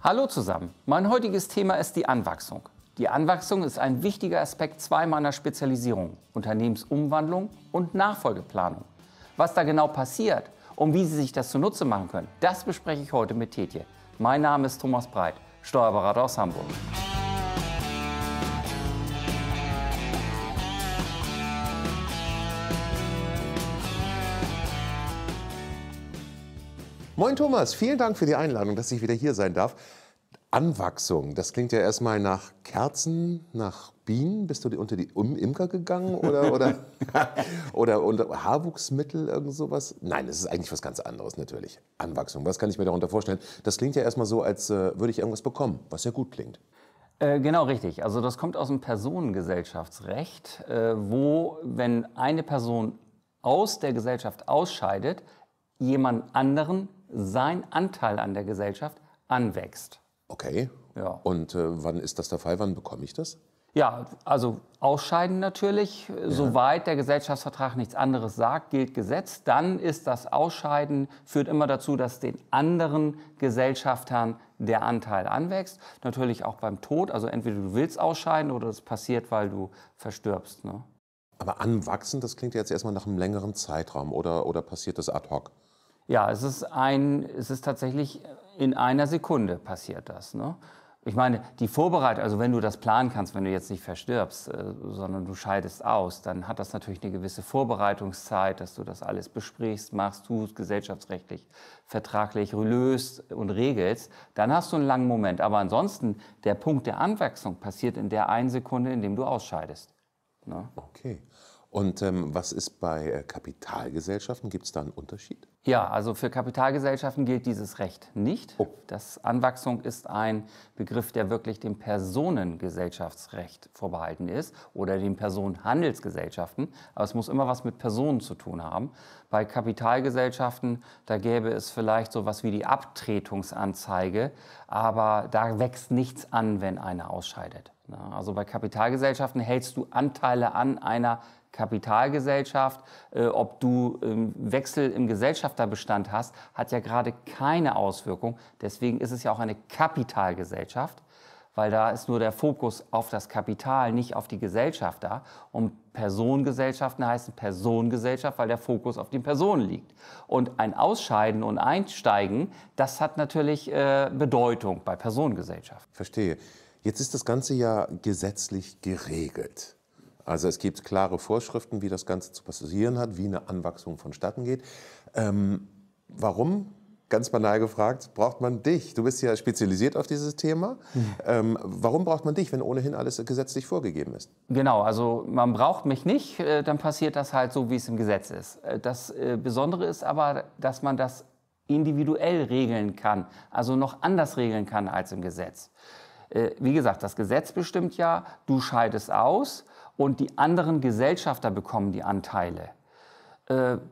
Hallo zusammen, mein heutiges Thema ist die Anwachsung. Die Anwachsung ist ein wichtiger Aspekt zwei meiner Spezialisierungen, Unternehmensumwandlung und Nachfolgeplanung. Was da genau passiert und wie Sie sich das zunutze machen können, das bespreche ich heute mit Tetje. Mein Name ist Thomas Breit, Steuerberater aus Hamburg. Moin Thomas, vielen Dank für die Einladung, dass ich wieder hier sein darf. Anwachsung, das klingt ja erstmal nach Kerzen, nach Bienen. Bist du unter die Imker gegangen oder unter Haarwuchsmittel, irgend sowas? Nein, das ist eigentlich was ganz anderes natürlich. Anwachsung, was kann ich mir darunter vorstellen? Das klingt ja erstmal so, als würde ich irgendwas bekommen, was ja gut klingt. Genau richtig. Also das kommt aus dem Personengesellschaftsrecht, wo, wenn eine Person aus der Gesellschaft ausscheidet, jemand anderen sein Anteil an der Gesellschaft anwächst. Okay. Ja. Und wann ist das der Fall? Wann bekomme ich das? Ja, also ausscheiden natürlich. Ja. Soweit der Gesellschaftsvertrag nichts anderes sagt, gilt Gesetz. Dann ist das Ausscheiden, führt immer dazu, dass den anderen Gesellschaftern der Anteil anwächst. Natürlich auch beim Tod. Also entweder du willst ausscheiden oder es passiert, weil du verstirbst. Ne? Aber anwachsen, das klingt jetzt erstmal nach einem längeren Zeitraum oder passiert das ad hoc? Ja, es ist tatsächlich in einer Sekunde passiert das. Ne? Ich meine, die Vorbereitung, also wenn du das planen kannst, wenn du jetzt nicht verstirbst, sondern du scheidest aus, dann hat das natürlich eine gewisse Vorbereitungszeit, dass du das alles besprichst, machst, tust, gesellschaftsrechtlich, vertraglich löst und regelst. Dann hast du einen langen Moment. Aber ansonsten, der Punkt der Anwachsung passiert in der einen Sekunde, in dem du ausscheidest. Ne? Okay. Und was ist bei Kapitalgesellschaften? Gibt es da einen Unterschied? Ja, also für Kapitalgesellschaften gilt dieses Recht nicht. Oh. Das Anwachsung ist ein Begriff, der wirklich dem Personengesellschaftsrecht vorbehalten ist oder den Personenhandelsgesellschaften. Aber es muss immer was mit Personen zu tun haben. Bei Kapitalgesellschaften, da gäbe es vielleicht so was wie die Abtretungsanzeige, aber da wächst nichts an, wenn einer ausscheidet. Also bei Kapitalgesellschaften hältst du Anteile an einer Kapitalgesellschaft, ob du Wechsel im Gesellschafterbestand hast, hat ja gerade keine Auswirkung. Deswegen ist es ja auch eine Kapitalgesellschaft, weil da ist nur der Fokus auf das Kapital, nicht auf die Gesellschafter. Und Personengesellschaften heißen Personengesellschaft, weil der Fokus auf den Personen liegt. Und ein Ausscheiden und Einsteigen, das hat natürlich Bedeutung bei Personengesellschaften. Verstehe. Jetzt ist das Ganze ja gesetzlich geregelt. Also es gibt klare Vorschriften, wie das Ganze zu passieren hat, wie eine Anwachsung vonstatten geht. Warum, ganz banal gefragt, braucht man dich? Du bist ja spezialisiert auf dieses Thema. Warum braucht man dich, wenn ohnehin alles gesetzlich vorgegeben ist? Genau, also man braucht mich nicht, dann passiert das halt so, wie es im Gesetz ist. Das Besondere ist aber, dass man das individuell regeln kann, also noch anders regeln kann als im Gesetz. Wie gesagt, das Gesetz bestimmt ja, du scheidest aus und die anderen Gesellschafter bekommen die Anteile.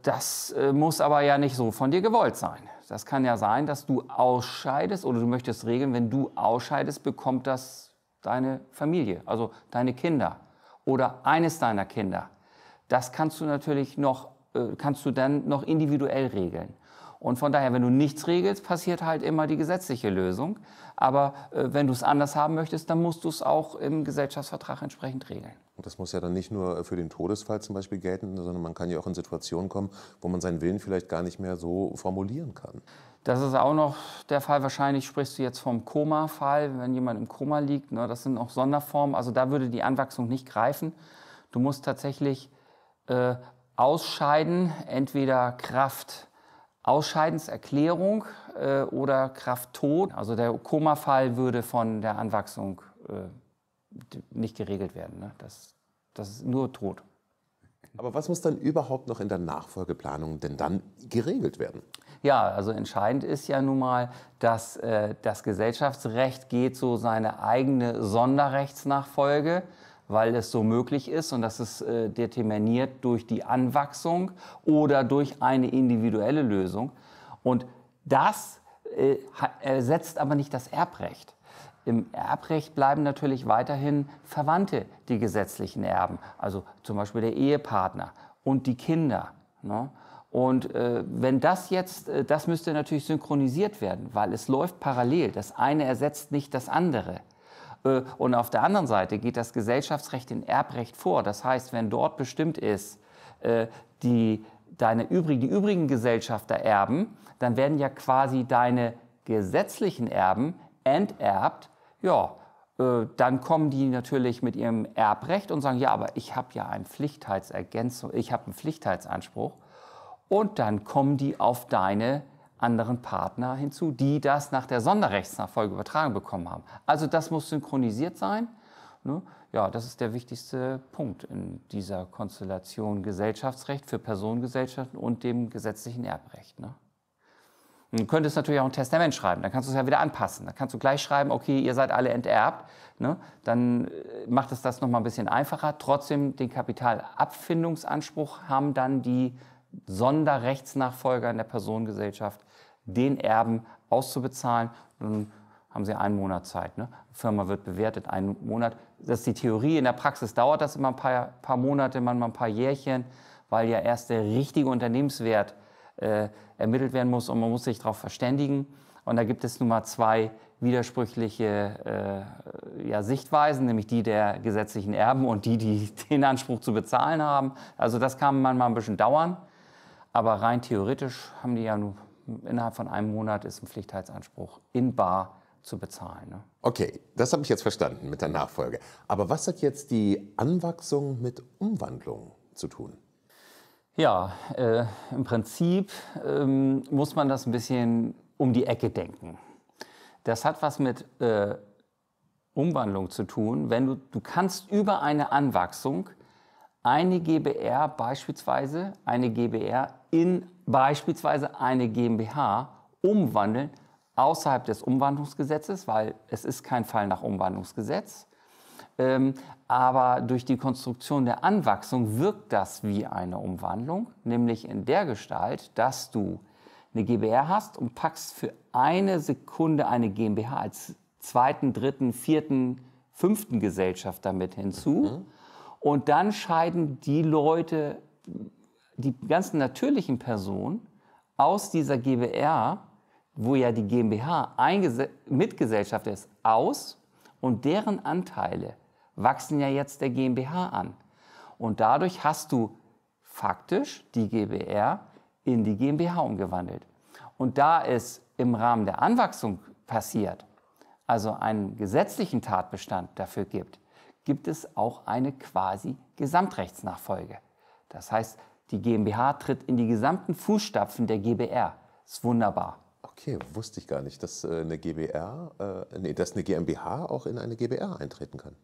Das muss aber ja nicht so von dir gewollt sein. Das kann ja sein, dass du ausscheidest oder du möchtest regeln, wenn du ausscheidest, bekommt das deine Familie, also deine Kinder oder eines deiner Kinder. Das kannst du natürlich kannst du dann noch individuell regeln. Und von daher, wenn du nichts regelst, passiert halt immer die gesetzliche Lösung. Aber wenn du es anders haben möchtest, dann musst du es auch im Gesellschaftsvertrag entsprechend regeln. Und das muss ja dann nicht nur für den Todesfall zum Beispiel gelten, sondern man kann ja auch in Situationen kommen, wo man seinen Willen vielleicht gar nicht mehr so formulieren kann. Das ist auch noch der Fall. Wahrscheinlich sprichst du jetzt vom Koma-Fall, wenn jemand im Koma liegt. Ne, das sind auch Sonderformen. Also da würde die Anwachsung nicht greifen. Du musst tatsächlich ausscheiden, entweder Kraft Ausscheidenserklärung oder Kraft Tod. Also der Koma-Fall würde von der Anwachsung nicht geregelt werden. Ne? Das ist nur Tod. Aber was muss dann überhaupt noch in der Nachfolgeplanung denn dann geregelt werden? Ja, also entscheidend ist ja nun mal, dass das Gesellschaftsrecht geht so seine eigene Sonderrechtsnachfolge, weil es so möglich ist und das ist determiniert durch die Anwachsung oder durch eine individuelle Lösung. Und das ersetzt aber nicht das Erbrecht. Im Erbrecht bleiben natürlich weiterhin Verwandte die gesetzlichen Erben, also zum Beispiel der Ehepartner und die Kinder. Ne? Und wenn das jetzt, das müsste natürlich synchronisiert werden, weil es läuft parallel. Das eine ersetzt nicht das andere. Und auf der anderen Seite geht das Gesellschaftsrecht in Erbrecht vor. Das heißt, wenn dort bestimmt ist, die übrigen Gesellschafter erben, dann werden ja quasi deine gesetzlichen Erben enterbt. Ja, dann kommen die natürlich mit ihrem Erbrecht und sagen, ja, aber ich habe ja eine Pflichtheitsergänzung, ich habe einen Pflichtheitsanspruch. Und dann kommen die auf deine anderen Partner hinzu, die das nach der Sonderrechtsnachfolge übertragen bekommen haben. Also das muss synchronisiert sein. Ne? Ja, das ist der wichtigste Punkt in dieser Konstellation Gesellschaftsrecht für Personengesellschaften und dem gesetzlichen Erbrecht. Ne? Du könntest natürlich auch ein Testament schreiben, dann kannst du es ja wieder anpassen. Dann kannst du gleich schreiben, okay, ihr seid alle enterbt. Ne? Dann macht es das nochmal ein bisschen einfacher. Trotzdem den Kapitalabfindungsanspruch haben dann die Sonderrechtsnachfolger in der Personengesellschaft, den Erben auszubezahlen. Dann haben sie 1 Monat Zeit. Ne? Die Firma wird bewertet, 1 Monat. Das ist die Theorie. In der Praxis dauert das immer ein paar Monate, manchmal ein paar Jährchen, weil ja erst der richtige Unternehmenswert ermittelt werden muss und man muss sich darauf verständigen. Und da gibt es nun mal 2 widersprüchliche Sichtweisen, nämlich die der gesetzlichen Erben und die den Anspruch zu bezahlen haben. Also das kann manchmal ein bisschen dauern, aber rein theoretisch haben die ja nur innerhalb von 1 Monat ist ein Pflichtheitsanspruch in bar zu bezahlen. Ne? Okay, das habe ich jetzt verstanden mit der Nachfolge. Aber was hat jetzt die Anwachsung mit Umwandlung zu tun? Ja, im Prinzip muss man das ein bisschen um die Ecke denken. Das hat was mit Umwandlung zu tun. Wenn du kannst über eine Anwachsung eine GbR beispielsweise, eine GbR in beispielsweise eine GmbH umwandeln außerhalb des Umwandlungsgesetzes, weil es ist kein Fall nach Umwandlungsgesetz. Aber durch die Konstruktion der Anwachsung wirkt das wie eine Umwandlung, nämlich in der Gestalt, dass du eine GbR hast und packst für eine Sekunde eine GmbH als 2., 3., 4., 5. Gesellschafter mit hinzu. Und dann scheiden die Leute, die ganzen natürlichen Personen aus dieser GbR, wo ja die GmbH Mitgesellschafter ist, aus und deren Anteile wachsen ja jetzt der GmbH an. Und dadurch hast du faktisch die GbR in die GmbH umgewandelt. Und da es im Rahmen der Anwachsung passiert, also einen gesetzlichen Tatbestand dafür gibt es auch eine quasi Gesamtrechtsnachfolge. Das heißt, die GmbH tritt in die gesamten Fußstapfen der GbR. Das ist wunderbar. Okay, wusste ich gar nicht, dass eine dass eine GmbH auch in eine GbR eintreten kann.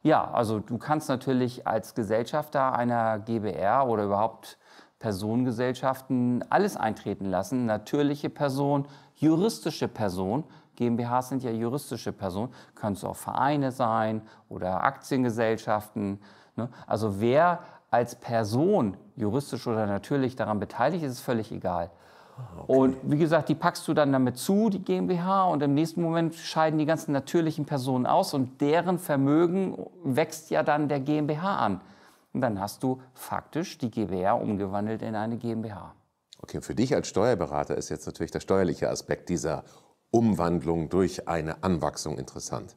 Ja, also du kannst natürlich als Gesellschafter einer GbR oder überhaupt Personengesellschaften alles eintreten lassen. Natürliche Person, juristische Person. GmbHs sind ja juristische Personen. Können es auch Vereine sein oder Aktiengesellschaften. Ne? Also wer als Person, juristisch oder natürlich, daran beteiligt ist, ist völlig egal. Okay. Und wie gesagt, die packst du dann damit zu, die GmbH, und im nächsten Moment scheiden die ganzen natürlichen Personen aus und deren Vermögen wächst ja dann der GmbH an. Und dann hast du faktisch die GbR umgewandelt in eine GmbH. Okay, für dich als Steuerberater ist jetzt natürlich der steuerliche Aspekt dieser Umwandlung durch eine Anwachsung interessant.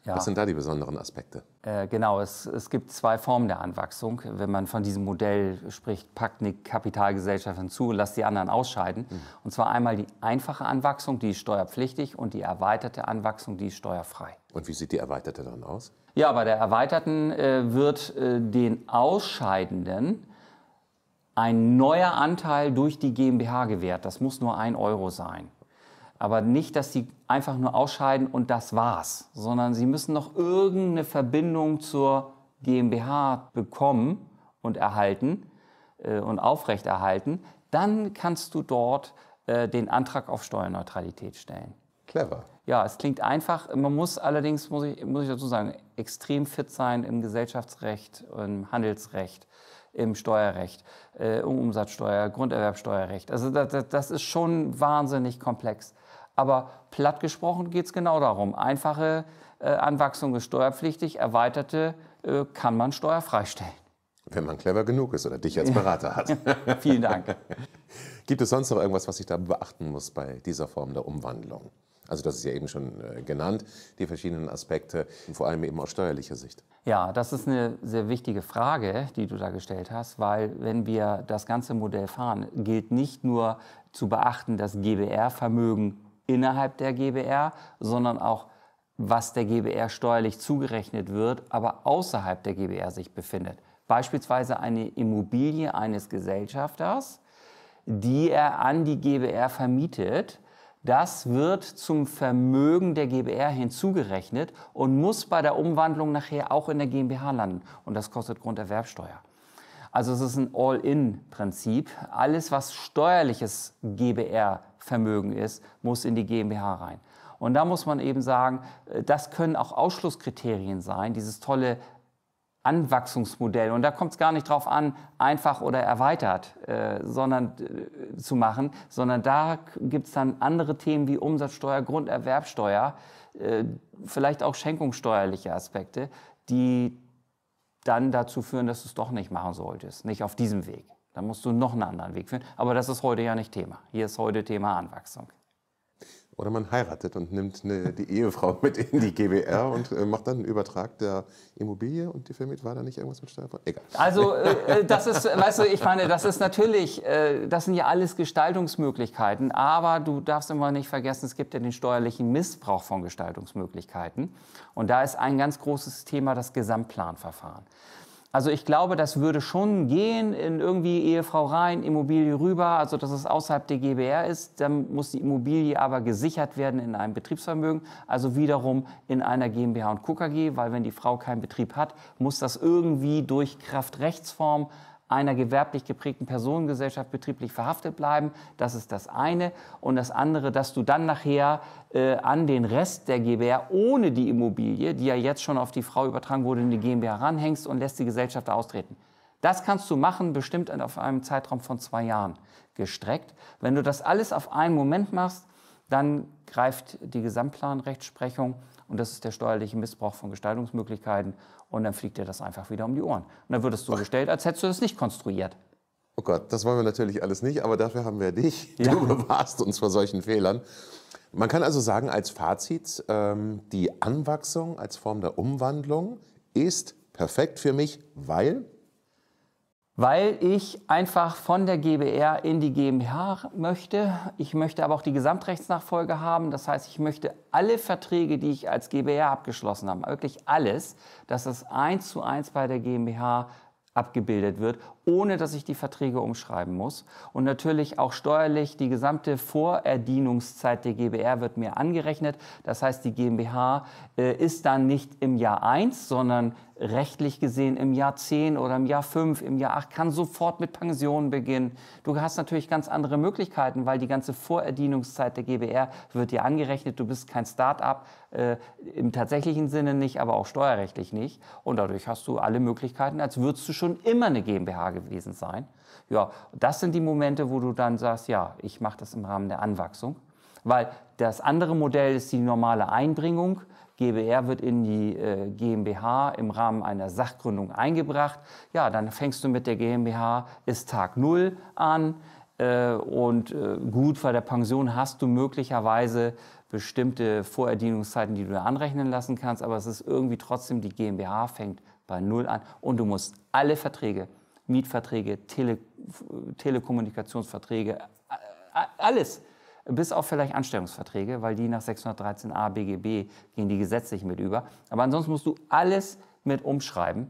Ja. Was sind da die besonderen Aspekte? Genau, es gibt 2 Formen der Anwachsung. Wenn man von diesem Modell spricht, packt eine Kapitalgesellschaft hinzu und lasst die anderen ausscheiden. Und zwar einmal die einfache Anwachsung, die ist steuerpflichtig, und die erweiterte Anwachsung, die ist steuerfrei. Und wie sieht die erweiterte dann aus? Ja, bei der erweiterten wird den Ausscheidenden ein neuer Anteil durch die GmbH gewährt. Das muss nur 1 Euro sein. Aber nicht, dass sie einfach nur ausscheiden und das war's, sondern sie müssen noch irgendeine Verbindung zur GmbH bekommen und erhalten und aufrechterhalten. Dann kannst du dort den Antrag auf Steuerneutralität stellen. Clever. Ja, es klingt einfach. Man muss allerdings, muss ich dazu sagen, extrem fit sein im Gesellschaftsrecht, im Handelsrecht, im Steuerrecht, im Umsatzsteuer, Grunderwerbsteuerrecht. Also das ist schon wahnsinnig komplex. Aber platt gesprochen geht es genau darum. Einfache Anwachsung ist steuerpflichtig, erweiterte kann man steuerfrei stellen. Wenn man clever genug ist oder dich als Berater hat. Vielen Dank. Gibt es sonst noch irgendwas, was ich da beachten muss bei dieser Form der Umwandlung? Also das ist ja eben schon genannt, die verschiedenen Aspekte, vor allem eben aus steuerlicher Sicht. Ja, das ist eine sehr wichtige Frage, die du da gestellt hast, weil wenn wir das ganze Modell fahren, gilt nicht nur zu beachten das GbR-Vermögen innerhalb der GbR, sondern auch, was der GbR steuerlich zugerechnet wird, aber außerhalb der GbR sich befindet. Beispielsweise eine Immobilie eines Gesellschafters, die er an die GbR vermietet. Das wird zum Vermögen der GbR hinzugerechnet und muss bei der Umwandlung nachher auch in der GmbH landen. Und das kostet Grunderwerbsteuer. Also es ist ein All-in-Prinzip. Alles, was steuerliches GbR-Vermögen ist, muss in die GmbH rein. Und da muss man eben sagen, das können auch Ausschlusskriterien sein, dieses tolle Anwachsungsmodell. Und da kommt es gar nicht drauf an, einfach oder erweitert zu machen, sondern da gibt es dann andere Themen wie Umsatzsteuer, Grunderwerbsteuer, vielleicht auch schenkungssteuerliche Aspekte, die dann dazu führen, dass du es doch nicht machen solltest, nicht auf diesem Weg. Dann musst du noch einen anderen Weg führen. Aber das ist heute ja nicht Thema. Hier ist heute Thema Anwachsung. Oder man heiratet und nimmt die Ehefrau mit in die GbR und macht dann einen Übertrag der Immobilie und die Vermietung. War da nicht irgendwas mit Steuerfrei? Egal. Also das ist, weißt du, ich meine, das ist natürlich, das sind ja alles Gestaltungsmöglichkeiten, aber du darfst immer nicht vergessen, es gibt ja den steuerlichen Missbrauch von Gestaltungsmöglichkeiten und da ist ein ganz großes Thema das Gesamtplanverfahren. Also ich glaube, das würde schon gehen, in irgendwie Ehefrau rein, Immobilie rüber, also dass es außerhalb der GbR ist. Dann muss die Immobilie aber gesichert werden in einem Betriebsvermögen, also wiederum in einer GmbH und Co. KG, weil wenn die Frau keinen Betrieb hat, muss das irgendwie durch Kraftrechtsform einer gewerblich geprägten Personengesellschaft betrieblich verhaftet bleiben. Das ist das eine. Und das andere, dass du dann nachher an den Rest der GbR ohne die Immobilie, die ja jetzt schon auf die Frau übertragen wurde, in die GmbH ranhängst und lässt die Gesellschaft austreten. Das kannst du machen, bestimmt auf einem Zeitraum von 2 Jahren gestreckt. Wenn du das alles auf einen Moment machst, dann greift die Gesamtplanrechtsprechung und das ist der steuerliche Missbrauch von Gestaltungsmöglichkeiten und dann fliegt dir das einfach wieder um die Ohren. Und dann wird es so gestellt, als hättest du das nicht konstruiert. Oh Gott, das wollen wir natürlich alles nicht, aber dafür haben wir dich. Ja. Du bewahrst uns vor solchen Fehlern. Man kann also sagen, als Fazit, die Anwachsung als Form der Umwandlung ist perfekt für mich, weil ich einfach von der GbR in die GmbH möchte. Ich möchte aber auch die Gesamtrechtsnachfolge haben. Das heißt, ich möchte alle Verträge, die ich als GbR abgeschlossen habe, wirklich alles, dass es 1:1 bei der GmbH abgebildet wird, ohne dass ich die Verträge umschreiben muss. Und natürlich auch steuerlich, die gesamte Vorerdienungszeit der GbR wird mir angerechnet. Das heißt, die GmbH ist dann nicht im Jahr 1, sondern rechtlich gesehen im Jahr 10 oder im Jahr 5, im Jahr 8, kann sofort mit Pension beginnen. Du hast natürlich ganz andere Möglichkeiten, weil die ganze Vorerdienungszeit der GbR wird dir angerechnet. Du bist kein Start-up, im tatsächlichen Sinne nicht, aber auch steuerrechtlich nicht. Und dadurch hast du alle Möglichkeiten, als würdest du schon immer eine GmbH gewesen sein. Ja, das sind die Momente, wo du dann sagst, ja, ich mache das im Rahmen der Anwachsung. Weil das andere Modell ist die normale Einbringung. GbR wird in die GmbH im Rahmen einer Sachgründung eingebracht. Ja, dann fängst du mit der GmbH, ist Tag 0 an und gut, bei der Pension hast du möglicherweise bestimmte Vorerdienungszeiten, die du anrechnen lassen kannst, aber es ist irgendwie trotzdem, die GmbH fängt bei 0 an und du musst alle Verträge, Mietverträge, Telekommunikationsverträge, alles, bis auf vielleicht Anstellungsverträge, weil die nach 613a BGB gehen die gesetzlich mit über. Aber ansonsten musst du alles mit umschreiben.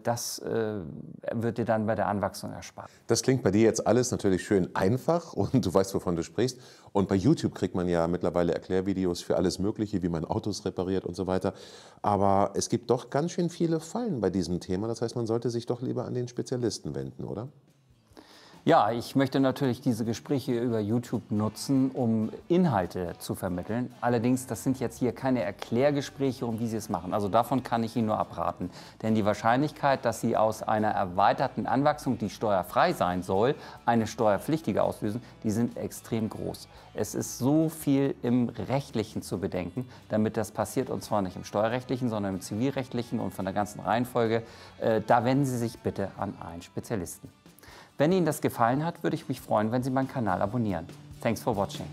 Das wird dir dann bei der Anwachsung erspart. Das klingt bei dir jetzt alles natürlich schön einfach und du weißt, wovon du sprichst. Und bei YouTube kriegt man ja mittlerweile Erklärvideos für alles Mögliche, wie man Autos repariert und so weiter. Aber es gibt doch ganz schön viele Fallen bei diesem Thema. Das heißt, man sollte sich doch lieber an den Spezialisten wenden, oder? Ja, ich möchte natürlich diese Gespräche über YouTube nutzen, um Inhalte zu vermitteln. Allerdings, das sind jetzt hier keine Erklärgespräche, um wie Sie es machen. Also davon kann ich Ihnen nur abraten. Denn die Wahrscheinlichkeit, dass Sie aus einer erweiterten Anwachsung, die steuerfrei sein soll, eine steuerpflichtige auslösen, die sind extrem groß. Es ist so viel im Rechtlichen zu bedenken, damit das passiert, und zwar nicht im Steuerrechtlichen, sondern im Zivilrechtlichen und von der ganzen Reihenfolge. Da wenden Sie sich bitte an einen Spezialisten. Wenn Ihnen das gefallen hat, würde ich mich freuen, wenn Sie meinen Kanal abonnieren. Thanks for watching.